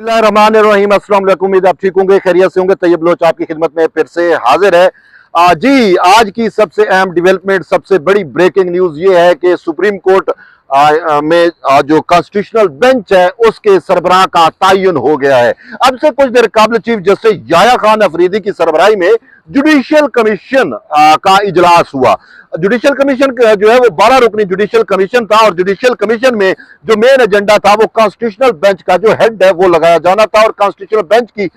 बिस्मिल्लाहिर्रहमानिर्रहीम। अस्सलाम वालेकुम। उम्मीद आप ठीक होंगे, खैरियत से होंगे। तैयब लोच आपकी खिदमत में फिर से हाजिर है। जी, आज की सबसे अहम डेवलपमेंट, सबसे बड़ी ब्रेकिंग न्यूज ये है कि सुप्रीम कोर्ट में जो कॉन्स्टिट्यूशनल बेंच है उसके सरबराह का तायुन हो गया है। अब से कुछ देर कबल चीफ जस्टिस याह्या खान अफरीदी की सरबराही में जुडिशियल कमीशन का इजलास हुआ। जुडिशियल कमीशन जो है वो 12 रुकनी जुडिशियल कमीशन था और जुडिशियल कमीशन में जो मेन एजेंडा था वो कॉन्स्टिट्यूशनल बेंच का जो हेड है वो लगाया जाना था और कॉन्स्टिट्यूशनल बेंच की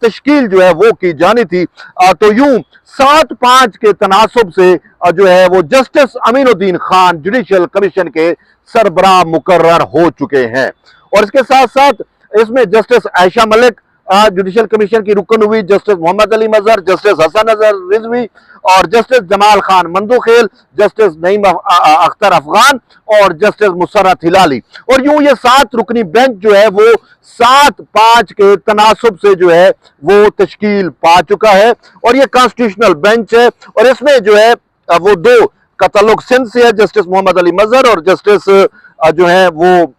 तश्कील जो है वो की जानी थी। तो यूं 7-5 के तनासब से जो है वो justice Aminuddin Khan judicial commission के सरबराह मुकर्रर हो चुके हैं। और इसके साथ साथ इसमें justice Ayesha Malik judicial commission की रुकन हुई, जस्टिस मोहम्मद अली मजहर, जस्टिस हसन अजहर रिजवी और जस्टिस जमाल खान मंदुखेल, जस्टिस नईम अख्तर अफगान और जस्टिस मुसर्रत हिलाली। और यूं ये 7 रुकनी बेंच जो है वो 7-5 के तनासब से जो है वो तश्कील पा चुका है और ये कॉन्स्टिट्यूशनल बेंच है। और इसमें जो है वो 2 का ताल्लुक सिंध से है, जस्टिस मोहम्मद अली मजहर और जस्टिस जो है वो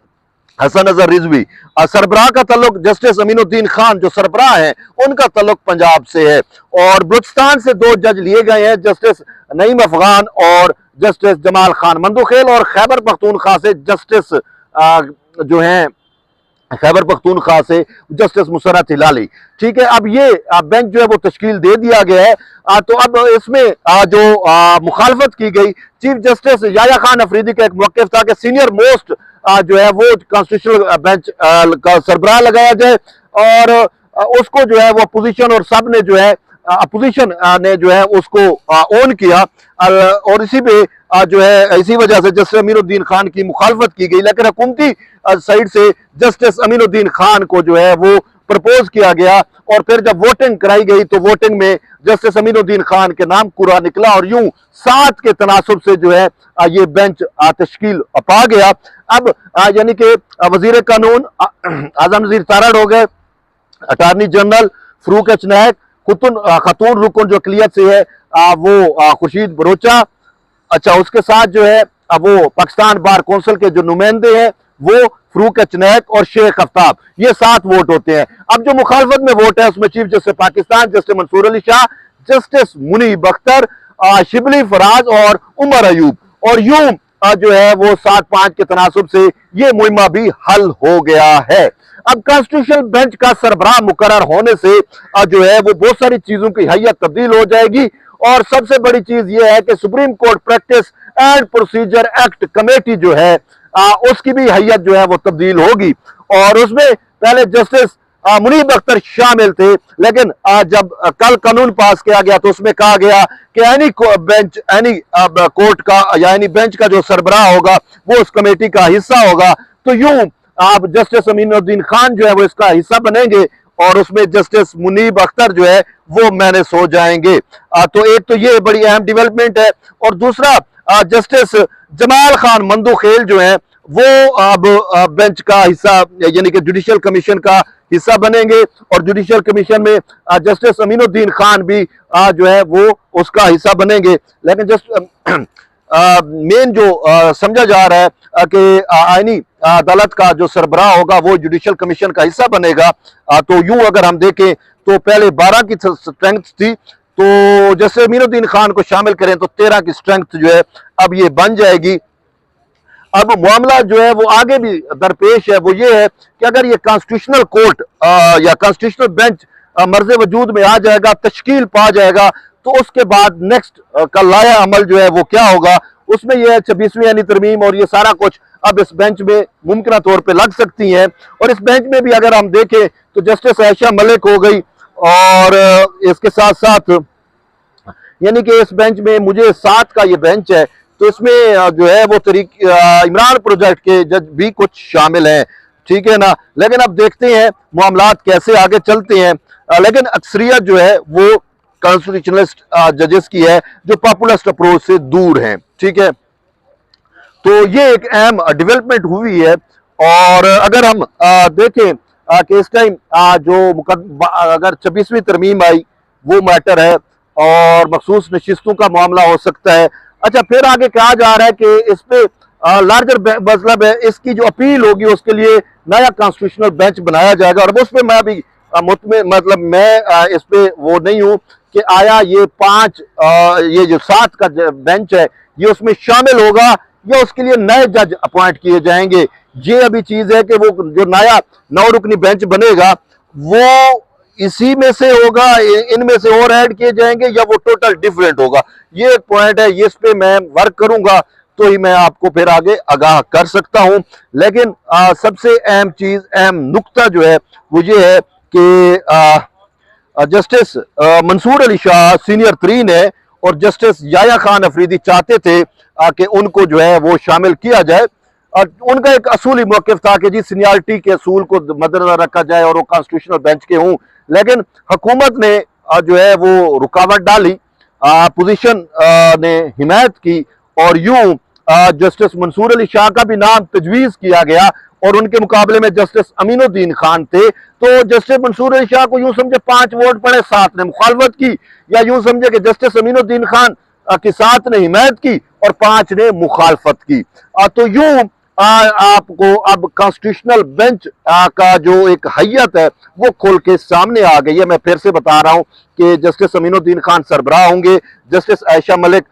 हसन अजहर रिजवी। सरबराह का ताल्लुक जस्टिस अमीनुद्दीन खान जो सरबराह हैं उनका ताल्लुक पंजाब से है। और बलूचिस्तान से 2 जज लिए गए हैं, जस्टिस नईम अफगान और जस्टिस जमाल खान मंदुखेल। और खैबर पख्तूनख्वा से जस्टिस जो हैं खैबर पख्तूनख्वा से जस्टिस मुसर्रत हिलाली। ठीक है, अब ये बेंच जो है वो तश्कील दे दिया गया है। तो अब इसमें जो मुखालफत की गई, चीफ जस्टिस याह्या खान अफरीदी का एक मौक़िफ़ था कि सीनियर मोस्ट जो है वो कॉन्स्टिट्यूशनल बेंच का सरबराह लगाया जाए और उसको जो है वो अपोजिशन और सब ने जो है अपोजिशन ने जो है उसको ओन किया और इसी पे जो है इसी वजह से जस्टिस अमीनुद्दीन खान की मुखालफत की गई। लेकिन हुकूमती साइड से जस्टिस अमीनुद्दीन खान को जो है वो प्रपोज किया गया और फिर जब वोटिंग कराई गई तो वोटिंग में जस्टिस अमीनुद्दीन खान के नाम पूरा निकला और यूं 7 के तनासब से जो है ये बेंच तश्कील पा गया। अब यानी कि वजीर कानून आजम नज़ीर तारड़ हो गए, अटारनी जनरल फरूक एच नायक, खातून रुकन जो अकलियत से है वो खुर्शीद बरोचा। अच्छा, उसके साथ जो है वो पाकिस्तान बार कौंसिल के जो नुमाइंदे हैं वो फरूक एच नायक और शेख आफ्ताब, ये 7 वोट होते हैं। अब जो मुखालफत में वोट है उसमें chief justice Pakistan justice Mansoor Ali Shah, justice Munib Akhtar, Shibli Faraz और उमर अयूब। और यूं जो है वो 7-5 के तनासब से ये मुहिमा भी हल हो गया है। अब कॉन्स्टिट्यूशनल बेंच का सरबराह मुकर्रर होने से जो है वो बहुत सारी चीजों की हैयत तब्दील हो जाएगी और सबसे बड़ी चीज ये है कि supreme court practice and procedure act committee जो है उसकी भी हैयत जो है वो तब्दील होगी। और उसमें पहले जस्टिस मुनीब अख्तर शामिल थे, लेकिन जब कल कानून पास किया गया तो उसमें कहा गया कि एनी कोर्ट का या एनी बेंच का जो सरबराह होगा वो उस कमेटी का हिस्सा होगा। तो यूं आप जस्टिस अमीनुद्दीन खान जो है वो इसका हिस्सा बनेंगे और उसमें जस्टिस मुनीब अख्तर जो है वो मैनेज हो जाएंगे। तो एक तो ये बड़ी अहम डेवलपमेंट है। और दूसरा जस्टिस जमाल खान मंदुखेल जो है वो अब बेंच का हिस्सा यानी कि जुडिशियल कमीशन का हिस्सा बनेंगे और जुडिशियल कमीशन में जस्टिस अमीनुद्दीन खान भी जो है वो उसका हिस्सा बनेंगे। लेकिन जस्ट मेन जो समझा जा रहा है कि आईनी अदालत का जो सरबराह होगा वो जुडिशियल कमीशन का हिस्सा बनेगा। तो यूं अगर हम देखें तो पहले 12 की स्ट्रेंथ थी, तो जैसे अमीनुद्दीन खान को शामिल करें तो 13 की स्ट्रेंथ जो है अब ये बन जाएगी। अब मामला जो है वो आगे भी दरपेश है, वो ये है कि अगर ये कॉन्स्टिट्यूशनल कोर्ट या कॉन्स्टिट्यूशनल बेंच मर्ज़ वजूद में आ जाएगा, तश्कील पा जाएगा, तो उसके बाद नेक्स्ट का लाया अमल जो है वो क्या होगा, उसमें यह 26वीं यानी तरमीम और ये सारा कुछ अब इस बेंच में मुमकिन तौर पे लग सकती हैं। और इस बेंच में भी अगर हम देखें तो जस्टिस आयशा मलिक हो गई और इसके साथ साथ यानी कि इस बेंच में मुझे 7 का ये बेंच है, तो इसमें जो है वो इमरान प्रोजेक्ट के जज भी कुछ शामिल हैं। ठीक है ना, लेकिन अब देखते हैं मामलात कैसे आगे चलते हैं। लेकिन अक्सरियत जो है वो कॉन्स्टिट्यूशनलिस्ट जजेस की है जो पॉपुलिस्ट अप्रोच से दूर हैं। ठीक है, तो ये एक अहम डेवलपमेंट हुई है। और अगर हम देखें कि इस टाइम जो अगर 26वीं तरमीम आई वो मैटर है और मखसूस नशिस्तों का मामला हो सकता है। अच्छा, फिर आगे कहा जा रहा है कि इस पे लार्जर मतलब है इसकी जो अपील होगी उसके लिए नया कॉन्स्टिट्यूशनल बेंच बनाया जाएगा। और उस पर मैं अभी मतलब मैं इस पे वो नहीं हूँ कि आया ये 5 ये जो 7 का बेंच है ये उसमें शामिल होगा या उसके लिए नए जज अपॉइंट किए जाएंगे। ये अभी चीज है कि वो जो नया 9 रुकनी बेंच बनेगा वो इसी में से होगा, इनमें से और ऐड किए जाएंगे या वो टोटल डिफरेंट होगा। ये एक पॉइंट है, इस पे मैं वर्क करूंगा तो ही मैं आपको फिर आगे आगाह कर सकता हूं। लेकिन सबसे अहम चीज, अहम नुक्ता जो है वो ये है कि जस्टिस मंसूर अली शाह सीनियर 3 है और जस्टिस याया खान अफरीदी चाहते थे कि उनको जो है वो शामिल किया जाए। और उनका एक असूली मौक़िफ़ था कि जी सीनियरिटी के असूल को मद्देनजर रखा जाए और वो कॉन्स्टिट्यूशनल बेंच के हों। लेकिन हुकूमत ने जो है वो रुकावट डाली, पोजीशन ने हिमायत की और यूं जस्टिस मंसूर अली शाह का भी नाम तजवीज़ किया गया और उनके मुकाबले में जस्टिस अमीनुद्दीन खान थे। तो जस्टिस मंसूर अली शाह को यूं समझे 5 वोट पड़े, 7 ने मुखालफत की, या यूं समझे कि जस्टिस अमीनुद्दीन खान की 7 ने हिमायत की और 5 ने मुखालफत की। तो यूं आपको अब कॉन्स्टिट्यूशनल बेंच का जो एक हैयत है वो खोल के सामने आ गई है। मैं फिर से बता रहा हूं कि जस्टिस अमीनुद्दीन खान सरबराह होंगे, जस्टिस आयशा मलिक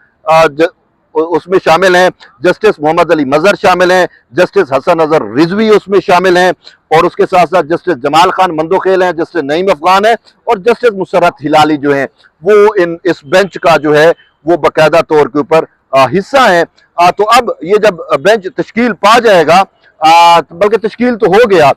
उसमें शामिल हैं, जस्टिस मोहम्मद अली मजहर शामिल हैं, जस्टिस हसन अजहर रिजवी उसमें शामिल हैं और उसके साथ साथ जस्टिस जमाल खान मंदोखेल हैं, जस्टिस नईम अफगान है और जस्टिस मुसर्रत हिलाली जो हैं वो इस बेंच का जो है वो बाकायदा तौर के ऊपर हिस्सा है। तो अब ये जब बेंच तश्कील पा जाएगा, बल्कि तश्कील तो हो गया,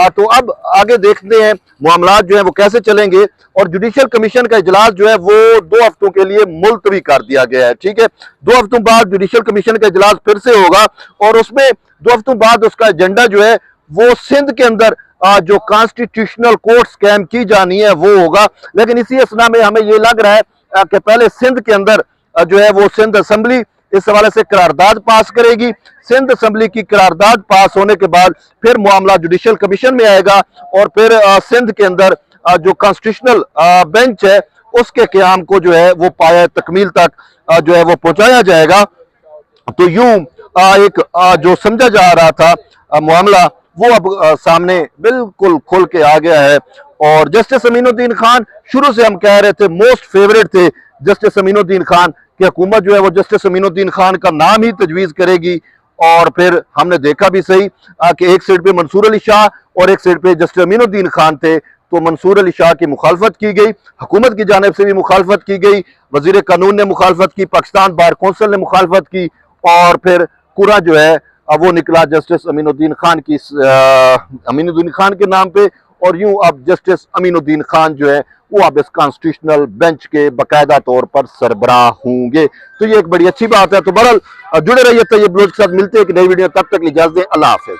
तो अब आगे देखते हैं मामलात जो है वो कैसे चलेंगे। और जुडिशल कमीशन का इजलास जो है वो 2 हफ्तों के लिए मुलतवी कर दिया गया है। ठीक है, 2 हफ्तों बाद जुडिशल कमीशन का इजलास फिर से होगा और उसमें 2 हफ्तों बाद उसका एजेंडा जो है वो सिंध के अंदर जो कॉन्स्टिट्यूशनल कोर्ट स्कैम की जानी है वो होगा। लेकिन इसी असना में हमें ये लग रहा है कि पहले सिंध के अंदर जो है वो सिंध असम्बली इस हवाले से करारदाद पास करेगी। सिंध असम्बली की करारदाद पास होने के बाद फिर मामला जुडिशल कमीशन में आएगा और फिर सिंध के अंदर जो कॉन्स्टिट्यूशनल बेंच है उसके क़याम को जो है वो पाया तकमील तक जो है वो पहुंचाया जाएगा। तो यूं एक जो समझा जा रहा था मामला वो अब सामने बिल्कुल खुल के आ गया है। और जस्टिस अमीनुद्दीन खान शुरू से हम कह रहे थे मोस्ट फेवरेट थे जस्टिस अमीनुद्दीन खान की हुकूमत जो है वो जस्टिस अमीनुद्दीन खान का नाम ही तजवीज़ करेगी। और फिर हमने देखा भी सही कि एक साइड पे मंसूर अली शाह और एक साइड पे जस्टिस अमीनुद्दीन खान थे। तो मंसूर अली शाह की मुखालफत की गई, हुकूमत की जानिब से भी मुखालफत की गई, वजीर कानून ने मुखालफत की, पाकिस्तान बार कौंसिल ने मुखालफत की और फिर कुरा जो है वो निकला जस्टिस अमीनुद्दीन खान की अमीनुद्दीन खान के नाम पे। और यूं अब जस्टिस अमीनुद्दीन खान जो है वो अब इस कॉन्स्टिट्यूशनल बेंच के बाकायदा तौर पर सरबराह होंगे। तो ये एक बड़ी अच्छी बात है। तो बहरहाल जुड़े रहिए तैयब बलोच के साथ, मिलते हैं एक नई वीडियो, तब तक इजाजत दें, अल्लाह हाफिज।